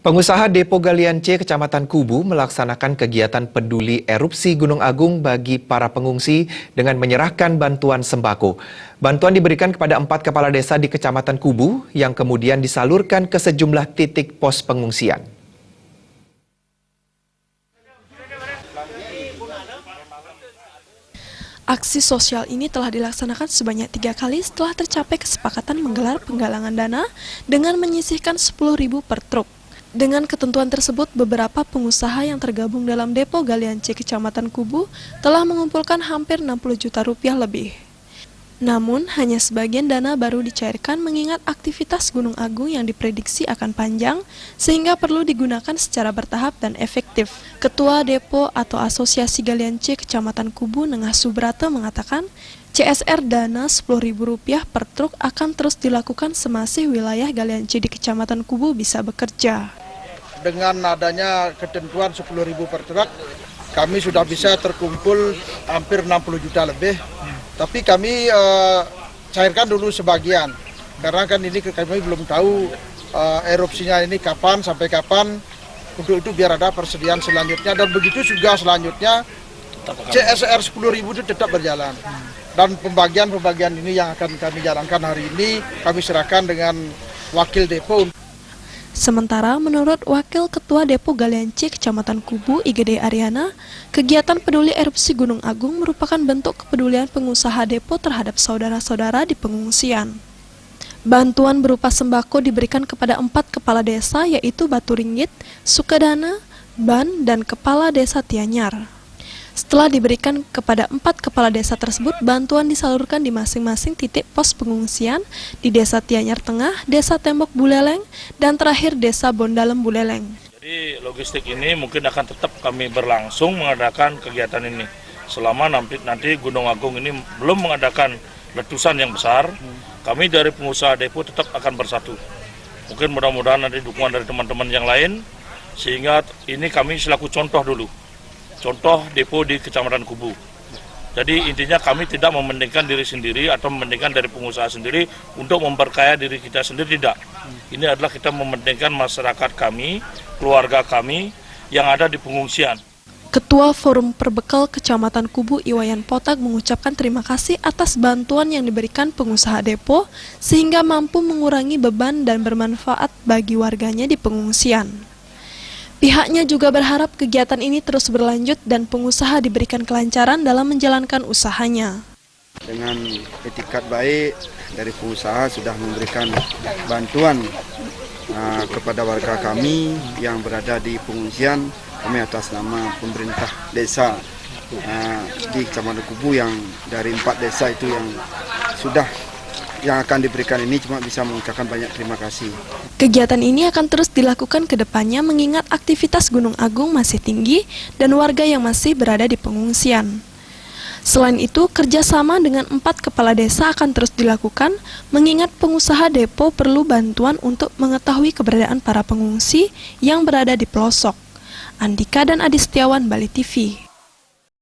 Pengusaha Depo Galian C Kecamatan Kubu melaksanakan kegiatan peduli erupsi Gunung Agung bagi para pengungsi dengan menyerahkan bantuan sembako. Bantuan diberikan kepada 4 kepala desa di Kecamatan Kubu yang kemudian disalurkan ke sejumlah titik pos pengungsian. Aksi sosial ini telah dilaksanakan sebanyak 3 kali setelah tercapai kesepakatan menggelar penggalangan dana dengan menyisihkan 10.000 per truk. Dengan ketentuan tersebut, beberapa pengusaha yang tergabung dalam Depo Galian C Kecamatan Kubu telah mengumpulkan hampir 60 juta rupiah lebih. Namun, hanya sebagian dana baru dicairkan mengingat aktivitas Gunung Agung yang diprediksi akan panjang, sehingga perlu digunakan secara bertahap dan efektif. Ketua Depo atau Asosiasi Galian C Kecamatan Kubu, Nengah Subrata, mengatakan, CSR dana Rp10.000 per truk akan terus dilakukan semasih wilayah Galian C di Kecamatan Kubu bisa bekerja. Dengan adanya ketentuan 10.000 per truk, kami sudah bisa terkumpul hampir 60 juta lebih. Tapi kami cairkan dulu sebagian, karena kan ini kami belum tahu erupsinya ini kapan, sampai kapan. Untuk itu biar ada persediaan selanjutnya, dan begitu juga selanjutnya CSR 10.000 itu tetap berjalan. Dan pembagian ini yang akan kami jalankan hari ini, kami serahkan dengan wakil depo. Sementara menurut Wakil Ketua Depo Galian C Kecamatan Kubu, IGD Ariana, kegiatan peduli erupsi Gunung Agung merupakan bentuk kepedulian pengusaha depo terhadap saudara-saudara di pengungsian. Bantuan berupa sembako diberikan kepada 4 kepala desa, yaitu Batu Ringgit, Sukadana, Ban, dan Kepala Desa Tianyar. Setelah diberikan kepada 4 kepala desa tersebut, bantuan disalurkan di masing-masing titik pos pengungsian di Desa Tianyar Tengah, Desa Tembok Buleleng, dan terakhir Desa Bondalem Buleleng. Jadi logistik ini mungkin akan tetap kami berlangsung mengadakan kegiatan ini. Selama nanti Gunung Agung ini belum mengadakan letusan yang besar, kami dari pengusaha depo tetap akan bersatu. Mungkin mudah-mudahan nanti dukungan dari teman-teman yang lain, sehingga ini kami selaku contoh dulu. Contoh depo di Kecamatan Kubu. Jadi intinya kami tidak mementingkan diri sendiri atau mementingkan dari pengusaha sendiri untuk memperkaya diri kita sendiri, tidak. Ini adalah kita mementingkan masyarakat kami, keluarga kami yang ada di pengungsian. Ketua Forum Perbekal Kecamatan Kubu, Iwayan Potag, mengucapkan terima kasih atas bantuan yang diberikan pengusaha depo sehingga mampu mengurangi beban dan bermanfaat bagi warganya di pengungsian. Pihaknya juga berharap kegiatan ini terus berlanjut dan pengusaha diberikan kelancaran dalam menjalankan usahanya. Dengan etikat baik dari pengusaha sudah memberikan bantuan kepada warga kami yang berada di pengungsian. Kami atas nama pemerintah desa di Kecamatan Kubu yang dari 4 desa itu yang akan diberikan ini cuma bisa mengucapkan banyak terima kasih. Kegiatan ini akan terus dilakukan ke depannya mengingat aktivitas Gunung Agung masih tinggi dan warga yang masih berada di pengungsian. Selain itu, kerjasama dengan 4 kepala desa akan terus dilakukan mengingat pengusaha depo perlu bantuan untuk mengetahui keberadaan para pengungsi yang berada di pelosok. Andika dan Adi Setiawan, Bali TV.